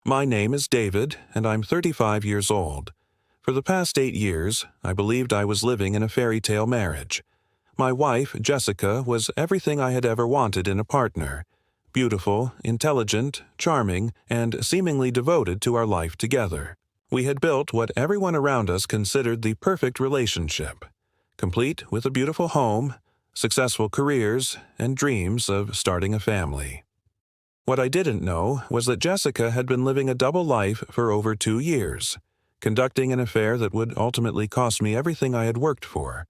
My name is David, and I'm 35 years old. For the past 8 years, I believed I was living in a fairy tale marriage. My wife, Jessica, was everything I had ever wanted in a partner. Beautiful, intelligent, charming, and seemingly devoted to our life together. We had built what everyone around us considered the perfect relationship, complete with a beautiful home, successful careers, and dreams of starting a family. What I didn't know was that Jessica had been living a double life for over 2 years, conducting an affair that would ultimately cost me everything I had worked for.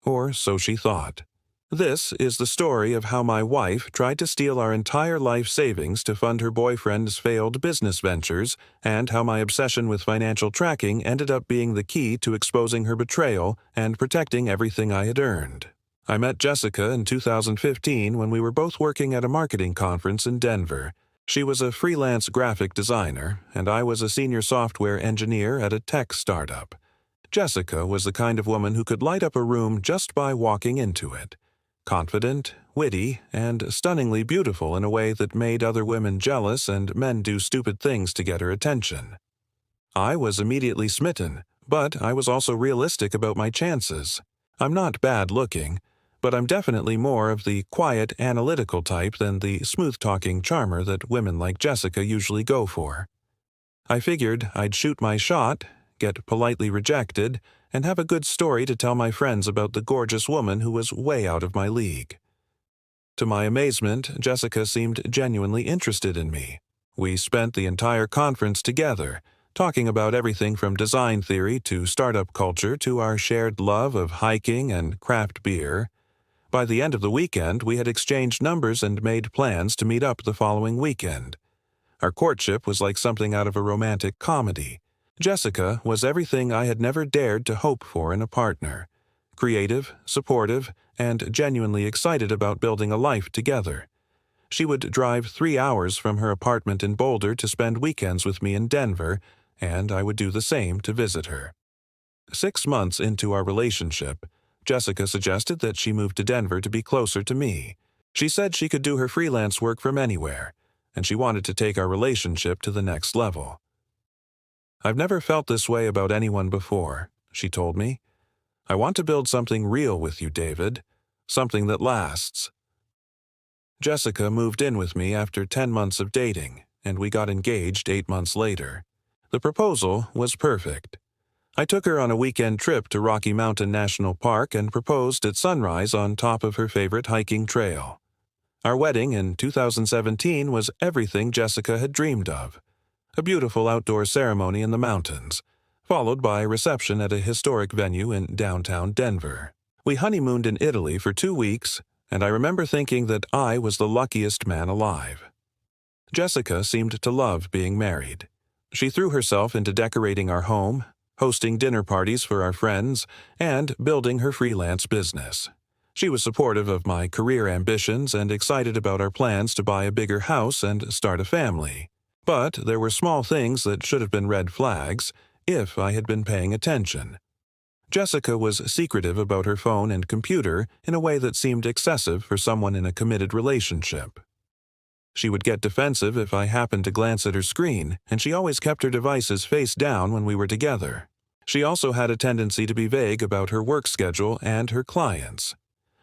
Or so she thought. This is the story of how my wife tried to steal our entire life savings to fund her boyfriend's failed business ventures, and how my obsession with financial tracking ended up being the key to exposing her betrayal and protecting everything I had earned. I met Jessica in 2015 when we were both working at a marketing conference in Denver. She was a freelance graphic designer, and I was a senior software engineer at a tech startup. Jessica was the kind of woman who could light up a room just by walking into it. Confident, witty, and stunningly beautiful in a way that made other women jealous and men do stupid things to get her attention. I was immediately smitten, but I was also realistic about my chances. I'm not bad looking, but I'm definitely more of the quiet, analytical type than the smooth-talking charmer that women like Jessica usually go for. I figured I'd shoot my shot, get politely rejected, and have a good story to tell my friends about the gorgeous woman who was way out of my league. To my amazement, Jessica seemed genuinely interested in me. We spent the entire conference together, talking about everything from design theory to startup culture to our shared love of hiking and craft beer. By the end of the weekend, we had exchanged numbers and made plans to meet up the following weekend. Our courtship was like something out of a romantic comedy. Jessica was everything I had never dared to hope for in a partner. Creative, supportive, and genuinely excited about building a life together. She would drive 3 hours from her apartment in Boulder to spend weekends with me in Denver, and I would do the same to visit her. 6 months into our relationship, Jessica suggested that she move to Denver to be closer to me. She said she could do her freelance work from anywhere, and she wanted to take our relationship to the next level. "I've never felt this way about anyone before," she told me. "I want to build something real with you, David, something that lasts." Jessica moved in with me after 10 months of dating, and we got engaged 8 months later. The proposal was perfect. I took her on a weekend trip to Rocky Mountain National Park and proposed at sunrise on top of her favorite hiking trail. Our wedding in 2017 was everything Jessica had dreamed of. A beautiful outdoor ceremony in the mountains, followed by a reception at a historic venue in downtown Denver. We honeymooned in Italy for 2 weeks, and I remember thinking that I was the luckiest man alive. Jessica seemed to love being married. She threw herself into decorating our home, hosting dinner parties for our friends, and building her freelance business. She was supportive of my career ambitions and excited about our plans to buy a bigger house and start a family. But there were small things that should have been red flags if I had been paying attention. Jessica was secretive about her phone and computer in a way that seemed excessive for someone in a committed relationship. She would get defensive if I happened to glance at her screen, and she always kept her devices face down when we were together. She also had a tendency to be vague about her work schedule and her clients.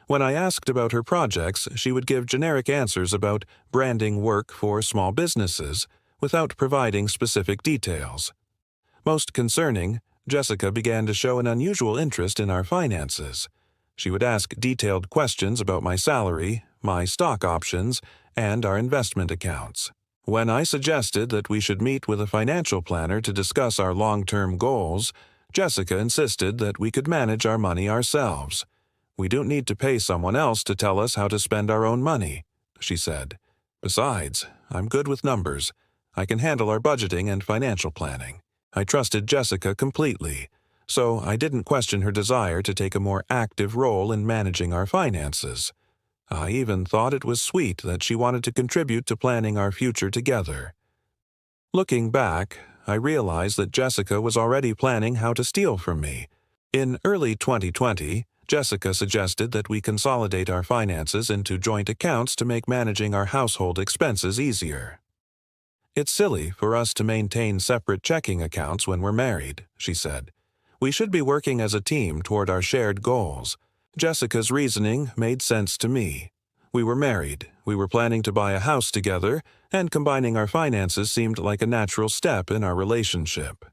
When I asked about her projects, she would give generic answers about branding work for small businesses, without providing specific details. Most concerning, Jessica began to show an unusual interest in our finances. She would ask detailed questions about my salary, my stock options, and our investment accounts. When I suggested that we should meet with a financial planner to discuss our long-term goals, Jessica insisted that we could manage our money ourselves. "We don't need to pay someone else to tell us how to spend our own money," she said. "Besides, I'm good with numbers. I can handle our budgeting and financial planning." I trusted Jessica completely, so I didn't question her desire to take a more active role in managing our finances. I even thought it was sweet that she wanted to contribute to planning our future together. Looking back, I realized that Jessica was already planning how to steal from me. In early 2020, Jessica suggested that we consolidate our finances into joint accounts to make managing our household expenses easier. "It's silly for us to maintain separate checking accounts when we're married," she said. "We should be working as a team toward our shared goals." Jessica's reasoning made sense to me. We were married, we were planning to buy a house together, and combining our finances seemed like a natural step in our relationship.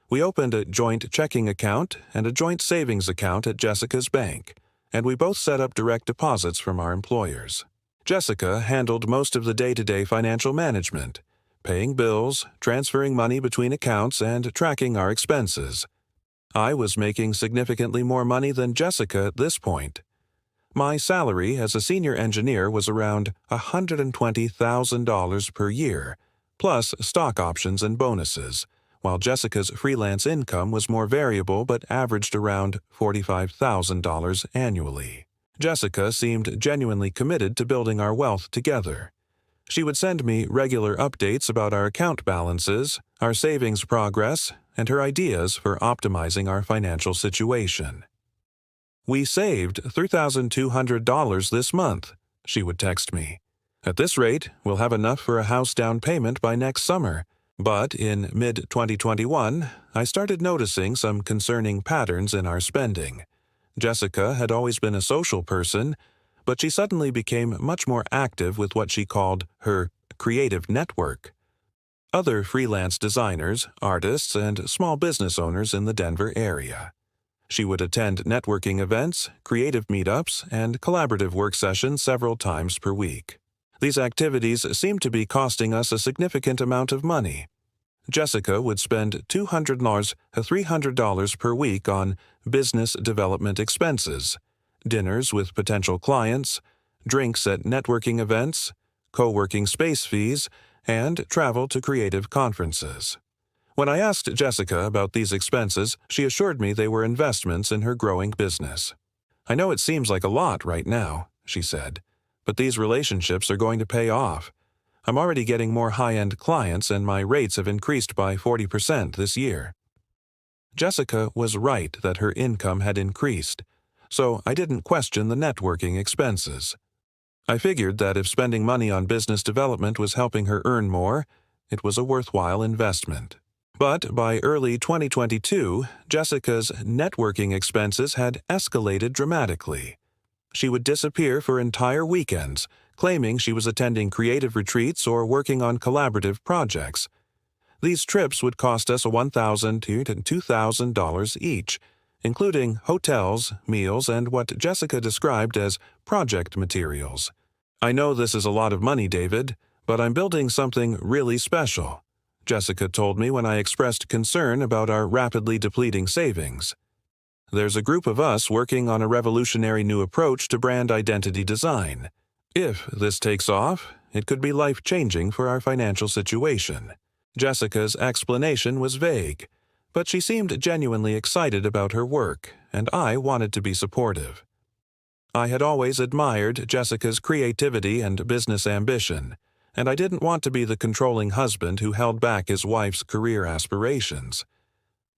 We opened a joint checking account and a joint savings account at Jessica's bank, and we both set up direct deposits from our employers. Jessica handled most of the day-to-day financial management, paying bills, transferring money between accounts, and tracking our expenses. I was making significantly more money than Jessica at this point. My salary as a senior engineer was around $120,000 per year, plus stock options and bonuses, while Jessica's freelance income was more variable but averaged around $45,000 annually. Jessica seemed genuinely committed to building our wealth together. She would send me regular updates about our account balances, our savings progress, and her ideas for optimizing our financial situation. "We saved $3,200 this month," she would text me. "At this rate, we'll have enough for a house down payment by next summer." But in mid-2021, I started noticing some concerning patterns in our spending. Jessica had always been a social person, but she suddenly became much more active with what she called her creative network. Other freelance designers, artists, and small business owners in the Denver area. She would attend networking events, creative meetups, and collaborative work sessions several times per week. These activities seemed to be costing us a significant amount of money. Jessica would spend $200 to $300 per week on business development expenses, dinners with potential clients, drinks at networking events, co-working space fees, and travel to creative conferences. When I asked Jessica about these expenses, she assured me they were investments in her growing business. "I know it seems like a lot right now," she said, "but these relationships are going to pay off. I'm already getting more high-end clients, and my rates have increased by 40% this year." Jessica was right that her income had increased, so I didn't question the networking expenses. I figured that if spending money on business development was helping her earn more, it was a worthwhile investment. But by early 2022, Jessica's networking expenses had escalated dramatically. She would disappear for entire weekends, claiming she was attending creative retreats or working on collaborative projects. These trips would cost us $1,000 to $2,000 each, including hotels, meals, and what Jessica described as project materials. "I know this is a lot of money, David, but I'm building something really special," Jessica told me when I expressed concern about our rapidly depleting savings. "There's a group of us working on a revolutionary new approach to brand identity design. If this takes off, it could be life-changing for our financial situation." Jessica's explanation was vague, but she seemed genuinely excited about her work, and I wanted to be supportive. I had always admired Jessica's creativity and business ambition, and I didn't want to be the controlling husband who held back his wife's career aspirations.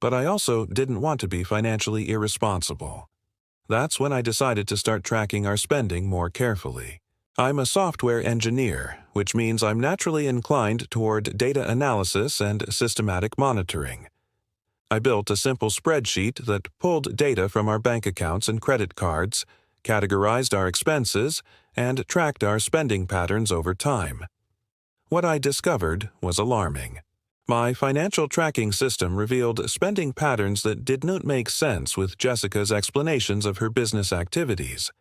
But I also didn't want to be financially irresponsible. That's when I decided to start tracking our spending more carefully. I'm a software engineer, which means I'm naturally inclined toward data analysis and systematic monitoring. I built a simple spreadsheet that pulled data from our bank accounts and credit cards, categorized our expenses, and tracked our spending patterns over time. What I discovered was alarming. My financial tracking system revealed spending patterns that did not make sense with Jessica's explanations of her business activities.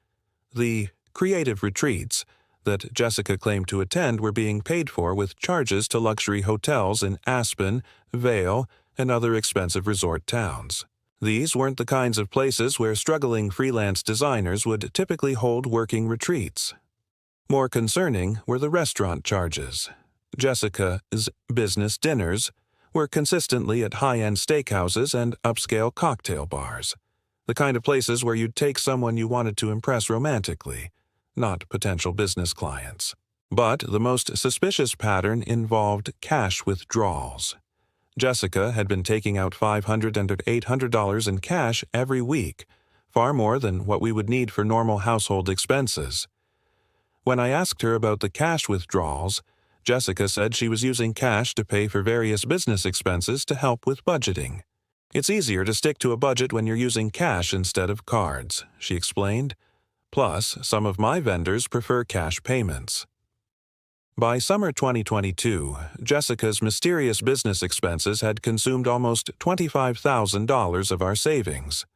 The creative retreats that Jessica claimed to attend were being paid for with charges to luxury hotels in Aspen, Vail, and other expensive resort towns. These weren't the kinds of places where struggling freelance designers would typically hold working retreats. More concerning were the restaurant charges. Jessica's business dinners were consistently at high-end steakhouses and upscale cocktail bars, the kind of places where you'd take someone you wanted to impress romantically, not potential business clients. But the most suspicious pattern involved cash withdrawals. Jessica had been taking out $500 and $800 in cash every week, far more than what we would need for normal household expenses. When I asked her about the cash withdrawals, Jessica said she was using cash to pay for various business expenses to help with budgeting. It's easier to stick to a budget when you're using cash instead of cards, she explained. Plus, some of my vendors prefer cash payments. By summer 2022, Jessica's mysterious business expenses had consumed almost $25,000 of our savings.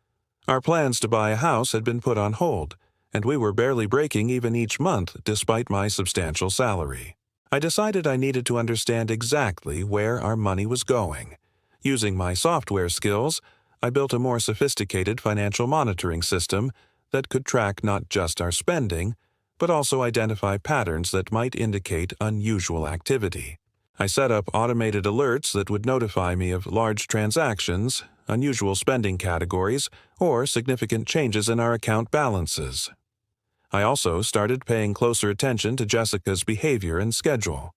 Our plans to buy a house had been put on hold, and we were barely breaking even each month despite my substantial salary. I decided I needed to understand exactly where our money was going. Using my software skills, I built a more sophisticated financial monitoring system that could track not just our spending, but also identify patterns that might indicate unusual activity. I set up automated alerts that would notify me of large transactions, unusual spending categories, or significant changes in our account balances. I also started paying closer attention to Jessica's behavior and schedule.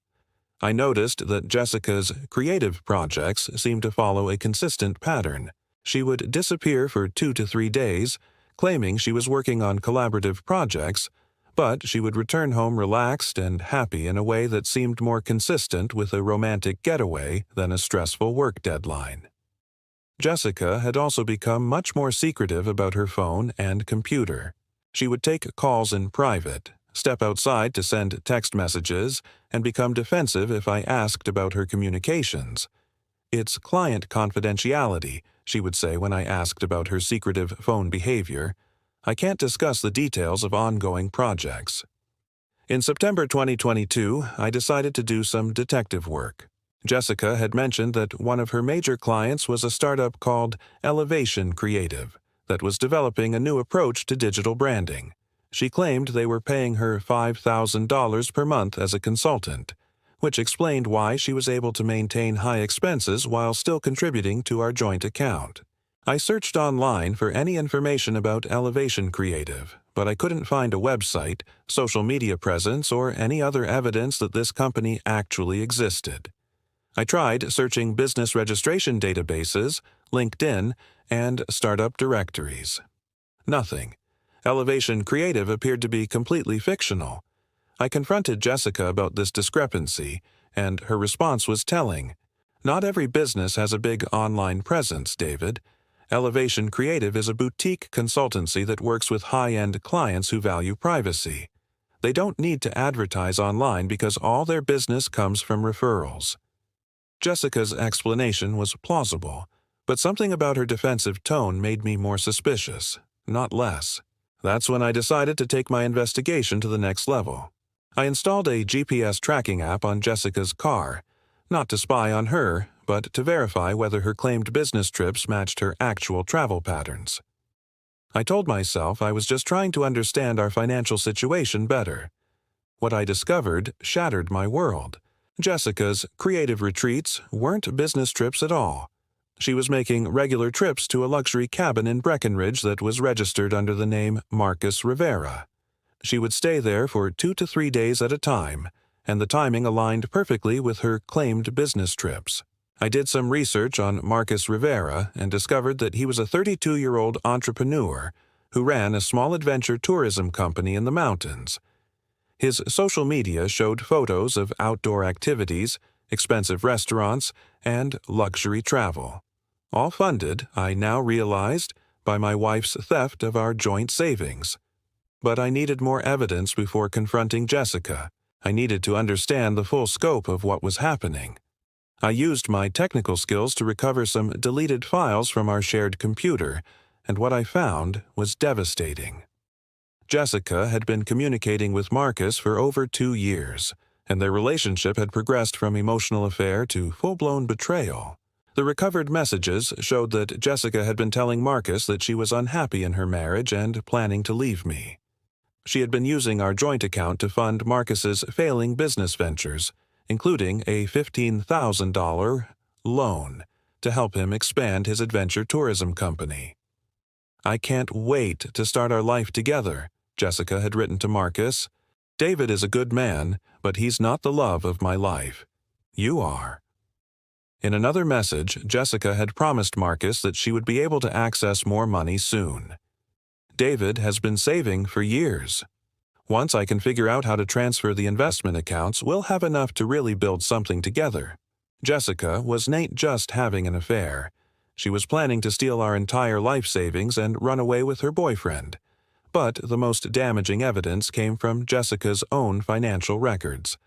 I noticed that Jessica's creative projects seemed to follow a consistent pattern. She would disappear for 2 to 3 days, claiming she was working on collaborative projects, but she would return home relaxed and happy in a way that seemed more consistent with a romantic getaway than a stressful work deadline. Jessica had also become much more secretive about her phone and computer. She would take calls in private, step outside to send text messages, and become defensive if I asked about her communications. "It's client confidentiality," she would say when I asked about her secretive phone behavior. "I can't discuss the details of ongoing projects." In September 2022, I decided to do some detective work. Jessica had mentioned that one of her major clients was a startup called Elevation Creative that was developing a new approach to digital branding. She claimed they were paying her $5,000 per month as a consultant, which explained why she was able to maintain high expenses while still contributing to our joint account. I searched online for any information about Elevation Creative, but I couldn't find a website, social media presence, or any other evidence that this company actually existed. I tried searching business registration databases, LinkedIn, and startup directories. Nothing. Elevation Creative appeared to be completely fictional. I confronted Jessica about this discrepancy, and her response was telling. "Not every business has a big online presence, David. Elevation Creative is a boutique consultancy that works with high-end clients who value privacy. They don't need to advertise online because all their business comes from referrals." Jessica's explanation was plausible, but something about her defensive tone made me more suspicious, not less. That's when I decided to take my investigation to the next level. I installed a GPS tracking app on Jessica's car, not to spy on her, but to verify whether her claimed business trips matched her actual travel patterns. I told myself I was just trying to understand our financial situation better. What I discovered shattered my world. Jessica's creative retreats weren't business trips at all. She was making regular trips to a luxury cabin in Breckenridge that was registered under the name Marcus Rivera. She would stay there for 2 to 3 days at a time, and the timing aligned perfectly with her claimed business trips. I did some research on Marcus Rivera and discovered that he was a 32-year-old entrepreneur who ran a small adventure tourism company in the mountains. His social media showed photos of outdoor activities, expensive restaurants, and luxury travel. All funded, I now realized, by my wife's theft of our joint savings. But I needed more evidence before confronting Jessica. I needed to understand the full scope of what was happening. I used my technical skills to recover some deleted files from our shared computer, and what I found was devastating. Jessica had been communicating with Marcus for over 2 years, and their relationship had progressed from emotional affair to full-blown betrayal. The recovered messages showed that Jessica had been telling Marcus that she was unhappy in her marriage and planning to leave me. She had been using our joint account to fund Marcus's failing business ventures, including a $15,000 loan to help him expand his adventure tourism company. "I can't wait to start our life together," Jessica had written to Marcus. "David is a good man, but he's not the love of my life. You are." In another message, Jessica had promised Marcus that she would be able to access more money soon. "David has been saving for years. Once I can figure out how to transfer the investment accounts, we'll have enough to really build something together. Jessica wasn't just having an affair. She was planning to steal our entire life savings and run away with her boyfriend. But the most damaging evidence came from Jessica's own financial records.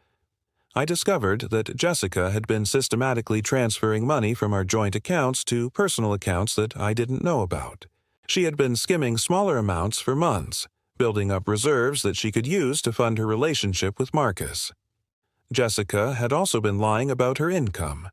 I discovered that Jessica had been systematically transferring money from our joint accounts to personal accounts that I didn't know about. She had been skimming smaller amounts for months, building up reserves that she could use to fund her relationship with Marcus. Jessica had also been lying about her income.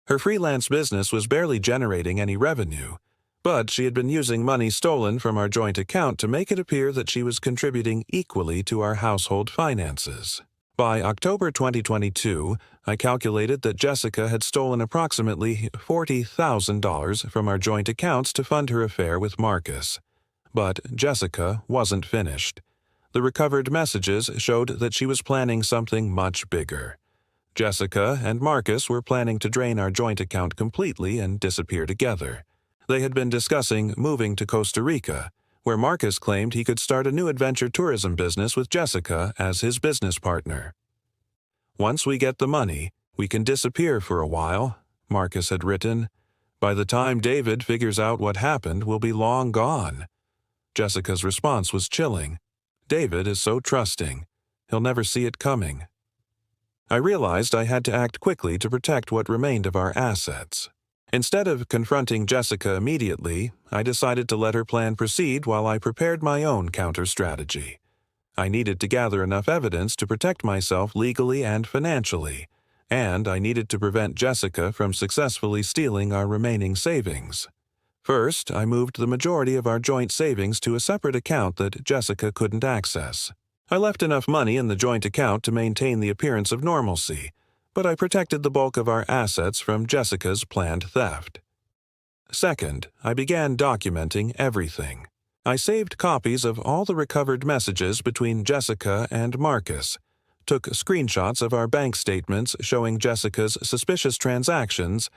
Her freelance business was barely generating any revenue, but she had been using money stolen from our joint account to make it appear that she was contributing equally to our household finances. By October 2022, I calculated that Jessica had stolen approximately $40,000 from our joint accounts to fund her affair with Marcus. But Jessica wasn't finished. The recovered messages showed that she was planning something much bigger. Jessica and Marcus were planning to drain our joint account completely and disappear together. They had been discussing moving to Costa Rica, where Marcus claimed he could start a new adventure tourism business with Jessica as his business partner. "Once we get the money, we can disappear for a while," Marcus had written. "By the time David figures out what happened, we'll be long gone." Jessica's response was chilling. "David is so trusting. He'll never see it coming." I realized I had to act quickly to protect what remained of our assets. Instead of confronting Jessica immediately, I decided to let her plan proceed while I prepared my own counter-strategy. I needed to gather enough evidence to protect myself legally and financially, and I needed to prevent Jessica from successfully stealing our remaining savings. First, I moved the majority of our joint savings to a separate account that Jessica couldn't access. I left enough money in the joint account to maintain the appearance of normalcy, but I protected the bulk of our assets from Jessica's planned theft. Second, I began documenting everything. I saved copies of all the recovered messages between Jessica and Marcus, took screenshots of our bank statements showing Jessica's suspicious transactions,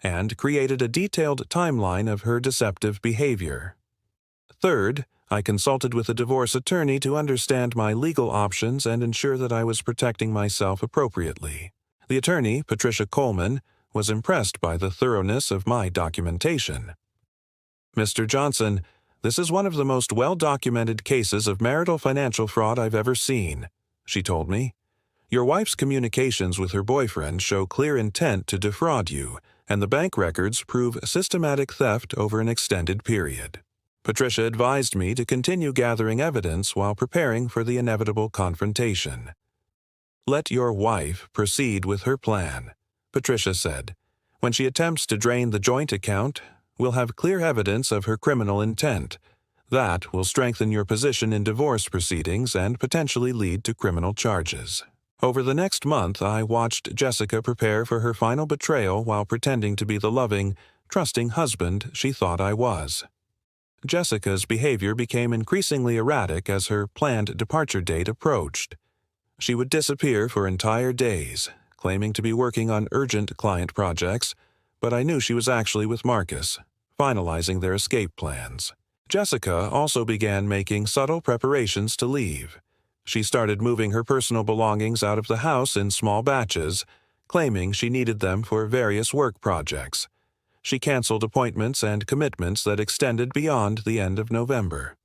and created a detailed timeline of her deceptive behavior. Third, I consulted with a divorce attorney to understand my legal options and ensure that I was protecting myself appropriately. The attorney, Patricia Coleman, was impressed by the thoroughness of my documentation. "Mr. Johnson, this is one of the most well-documented cases of marital financial fraud I've ever seen," she told me. "Your wife's communications with her boyfriend show clear intent to defraud you, and the bank records prove systematic theft over an extended period." Patricia advised me to continue gathering evidence while preparing for the inevitable confrontation. "Let your wife proceed with her plan," Patricia said. "When she attempts to drain the joint account, we'll have clear evidence of her criminal intent. That will strengthen your position in divorce proceedings and potentially lead to criminal charges." Over the next month, I watched Jessica prepare for her final betrayal while pretending to be the loving, trusting husband she thought I was. Jessica's behavior became increasingly erratic as her planned departure date approached. She would disappear for entire days, claiming to be working on urgent client projects, but I knew she was actually with Marcus, finalizing their escape plans. Jessica also began making subtle preparations to leave. She started moving her personal belongings out of the house in small batches, claiming she needed them for various work projects. She canceled appointments and commitments that extended beyond the end of November.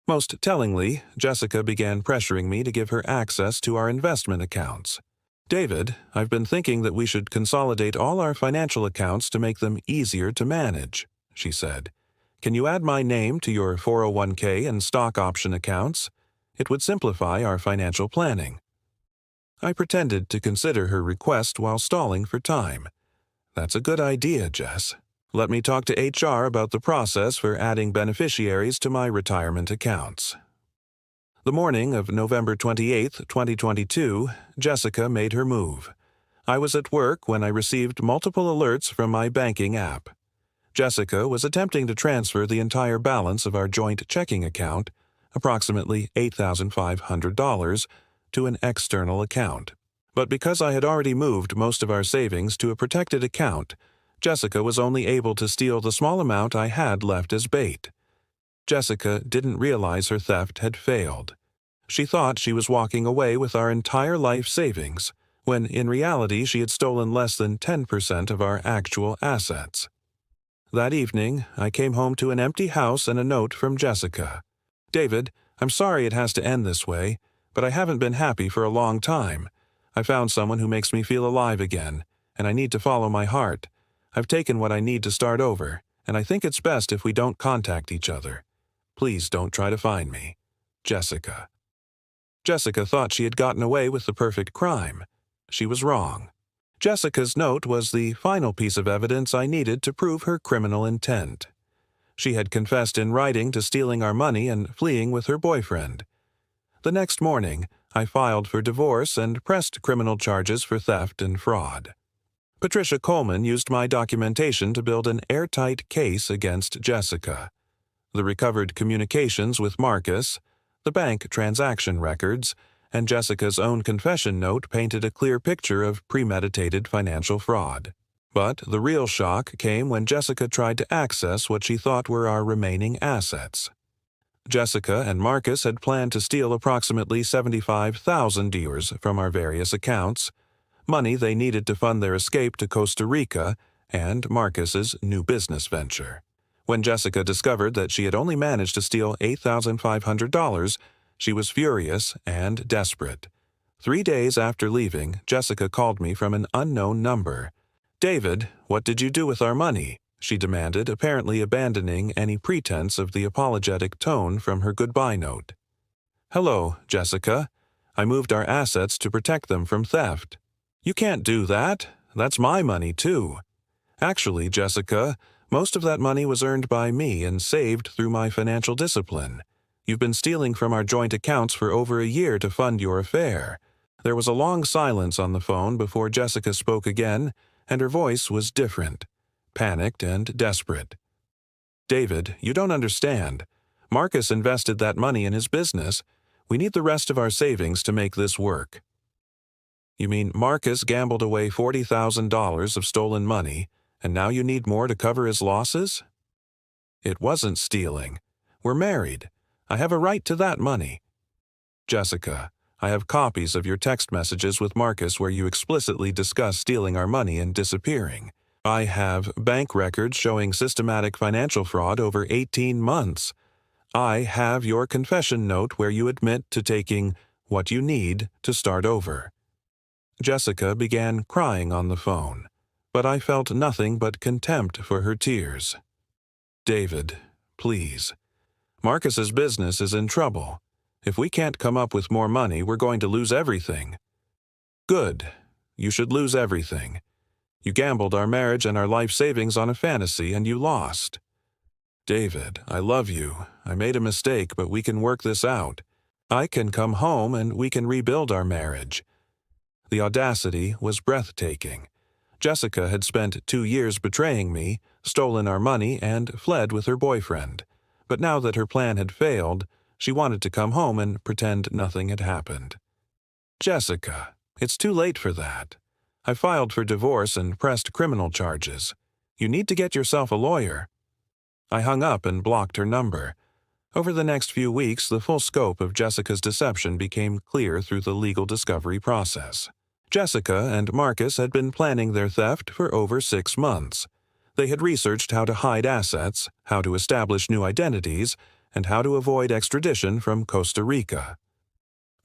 Most tellingly, Jessica began pressuring me to give her access to our investment accounts. "David, I've been thinking that we should consolidate all our financial accounts to make them easier to manage," she said. "Can you add my name to your 401k and stock option accounts? It would simplify our financial planning." I pretended to consider her request while stalling for time. "That's a good idea, Jess. Let me talk to HR about the process for adding beneficiaries to my retirement accounts." The morning of November 28, 2022, Jessica made her move. I was at work when I received multiple alerts from my banking app. Jessica was attempting to transfer the entire balance of our joint checking account, approximately $8,500, to an external account. But because I had already moved most of our savings to a protected account, Jessica was only able to steal the small amount I had left as bait. Jessica didn't realize her theft had failed. She thought she was walking away with our entire life savings, when in reality she had stolen less than 10% of our actual assets. That evening, I came home to an empty house and a note from Jessica. "David, I'm sorry it has to end this way, but I haven't been happy for a long time. I found someone who makes me feel alive again, and I need to follow my heart. I've taken what I need to start over, and I think it's best if we don't contact each other. Please don't try to find me. Jessica." Jessica thought she had gotten away with the perfect crime. She was wrong. Jessica's note was the final piece of evidence I needed to prove her criminal intent. She had confessed in writing to stealing our money and fleeing with her boyfriend. The next morning, I filed for divorce and pressed criminal charges for theft and fraud. Patricia Coleman used my documentation to build an airtight case against Jessica. The recovered communications with Marcus, the bank transaction records, and Jessica's own confession note painted a clear picture of premeditated financial fraud. But the real shock came when Jessica tried to access what she thought were our remaining assets. Jessica and Marcus had planned to steal approximately $75,000 from our various accounts, money they needed to fund their escape to Costa Rica and Marcus's new business venture. When Jessica discovered that she had only managed to steal $8,500, she was furious and desperate. 3 days after leaving, Jessica called me from an unknown number. "David, what did you do with our money?" she demanded, apparently abandoning any pretense of the apologetic tone from her goodbye note. "Hello, Jessica. I moved our assets to protect them from theft." "You can't do that. That's my money, too." "Actually, Jessica, most of that money was earned by me and saved through my financial discipline. You've been stealing from our joint accounts for over a year to fund your affair." There was a long silence on the phone before Jessica spoke again, and her voice was different, panicked and desperate. "David, you don't understand. Marcus invested that money in his business. We need the rest of our savings to make this work." "You mean Marcus gambled away $40,000 of stolen money, and now you need more to cover his losses?" "It wasn't stealing. We're married. I have a right to that money." "Jessica, I have copies of your text messages with Marcus where you explicitly discuss stealing our money and disappearing. I have bank records showing systematic financial fraud over 18 months. I have your confession note where you admit to taking what you need to start over." Jessica began crying on the phone, but I felt nothing but contempt for her tears. "David, please. Marcus's business is in trouble. If we can't come up with more money, we're going to lose everything." "Good. You should lose everything. You gambled our marriage and our life savings on a fantasy, and you lost." "David, I love you. I made a mistake, but we can work this out. I can come home and we can rebuild our marriage." The audacity was breathtaking. Jessica had spent 2 years betraying me, stolen our money, and fled with her boyfriend. But now that her plan had failed, she wanted to come home and pretend nothing had happened. "Jessica, it's too late for that. I filed for divorce and pressed criminal charges. You need to get yourself a lawyer." I hung up and blocked her number. Over the next few weeks, the full scope of Jessica's deception became clear through the legal discovery process. Jessica and Marcus had been planning their theft for over 6 months. They had researched how to hide assets, how to establish new identities, and how to avoid extradition from Costa Rica.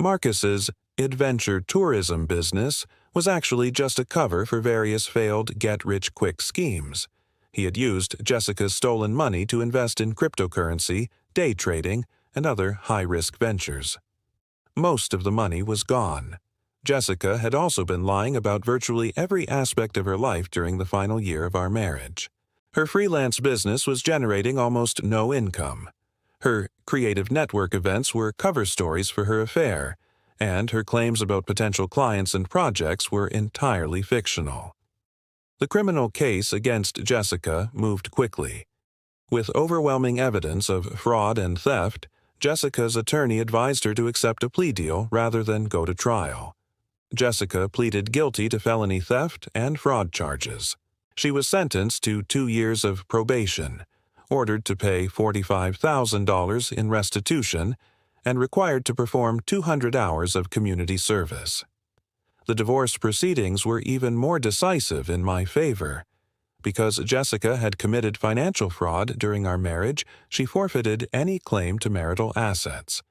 Marcus's adventure tourism business was actually just a cover for various failed get-rich-quick schemes. He had used Jessica's stolen money to invest in cryptocurrency, day trading, and other high-risk ventures. Most of the money was gone. Jessica had also been lying about virtually every aspect of her life during the final year of our marriage. Her freelance business was generating almost no income. Her creative network events were cover stories for her affair, and her claims about potential clients and projects were entirely fictional. The criminal case against Jessica moved quickly. With overwhelming evidence of fraud and theft, Jessica's attorney advised her to accept a plea deal rather than go to trial. Jessica pleaded guilty to felony theft and fraud charges. She was sentenced to 2 years of probation, ordered to pay $45,000 in restitution, and required to perform 200 hours of community service. The divorce proceedings were even more decisive in my favor. Because Jessica had committed financial fraud during our marriage, she forfeited any claim to marital assets.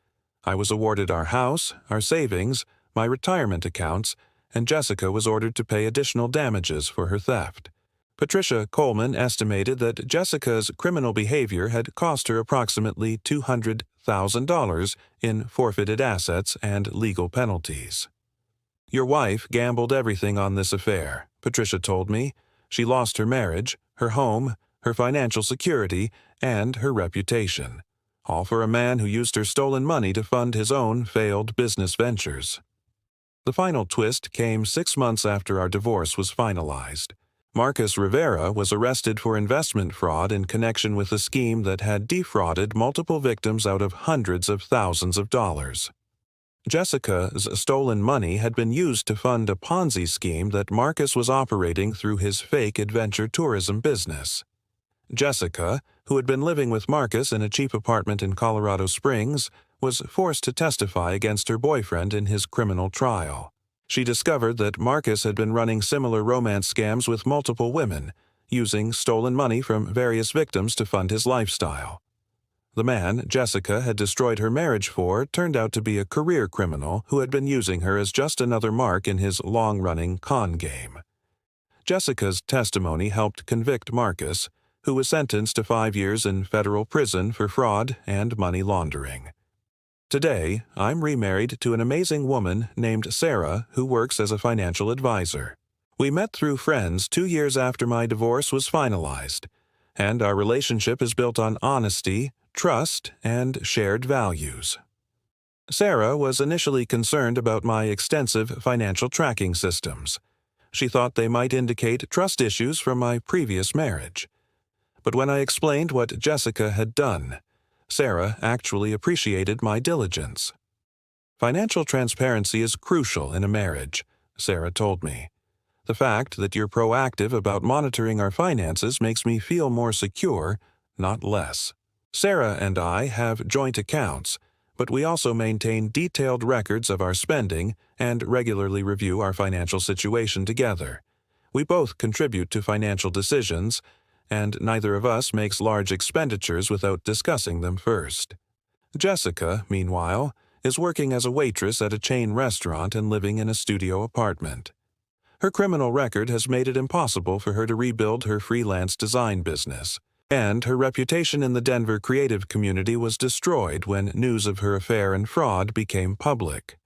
I was awarded our house, our savings, my retirement accounts, and Jessica was ordered to pay additional damages for her theft. Patricia Coleman estimated that Jessica's criminal behavior had cost her approximately $200,000 in forfeited assets and legal penalties. "Your wife gambled everything on this affair," Patricia told me. "She lost her marriage, her home, her financial security, and her reputation, all for a man who used her stolen money to fund his own failed business ventures." The final twist came 6 months after our divorce was finalized. Marcus Rivera was arrested for investment fraud in connection with a scheme that had defrauded multiple victims out of hundreds of thousands of dollars. Jessica's stolen money had been used to fund a Ponzi scheme that Marcus was operating through his fake adventure tourism business. Jessica, who had been living with Marcus in a cheap apartment in Colorado Springs, was forced to testify against her boyfriend in his criminal trial. She discovered that Marcus had been running similar romance scams with multiple women, using stolen money from various victims to fund his lifestyle. The man Jessica had destroyed her marriage for turned out to be a career criminal who had been using her as just another mark in his long-running con game. Jessica's testimony helped convict Marcus, who was sentenced to 5 years in federal prison for fraud and money laundering. Today, I'm remarried to an amazing woman named Sarah who works as a financial advisor. We met through friends 2 years after my divorce was finalized, and our relationship is built on honesty, trust, and shared values. Sarah was initially concerned about my extensive financial tracking systems. She thought they might indicate trust issues from my previous marriage. But when I explained what Jessica had done, Sarah actually appreciated my diligence. "Financial transparency is crucial in a marriage," Sarah told me. "The fact that you're proactive about monitoring our finances makes me feel more secure, not less." Sarah and I have joint accounts, but we also maintain detailed records of our spending and regularly review our financial situation together. We both contribute to financial decisions, and neither of us makes large expenditures without discussing them first. Jessica, meanwhile, is working as a waitress at a chain restaurant and living in a studio apartment. Her criminal record has made it impossible for her to rebuild her freelance design business, and her reputation in the Denver creative community was destroyed when news of her affair and fraud became public.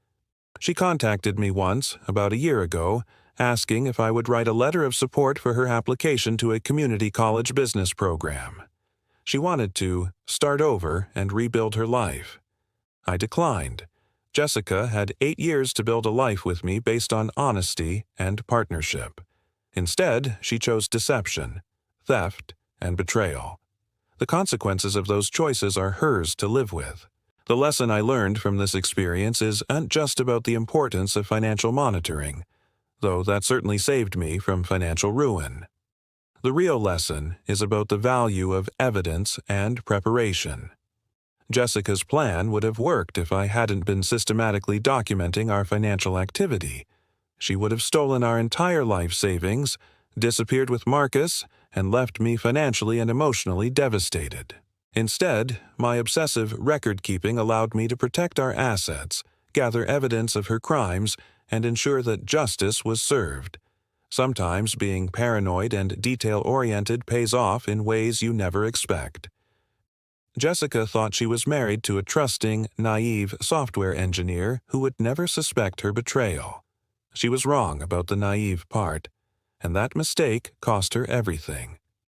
She contacted me once, about a year ago, asking if I would write a letter of support for her application to a community college business program. She wanted to start over and rebuild her life. I declined. Jessica had 8 years to build a life with me based on honesty and partnership. Instead, she chose deception, theft, and betrayal. The consequences of those choices are hers to live with. The lesson I learned from this experience isn't just about the importance of financial monitoring, though that certainly saved me from financial ruin. The real lesson is about the value of evidence and preparation. Jessica's plan would have worked if I hadn't been systematically documenting our financial activity. She would have stolen our entire life savings, disappeared with Marcus, and left me financially and emotionally devastated. Instead, my obsessive record-keeping allowed me to protect our assets, gather evidence of her crimes, and ensure that justice was served. Sometimes being paranoid and detail-oriented pays off in ways you never expect. Jessica thought she was married to a trusting, naive software engineer who would never suspect her betrayal. She was wrong about the naive part, and that mistake cost her everything.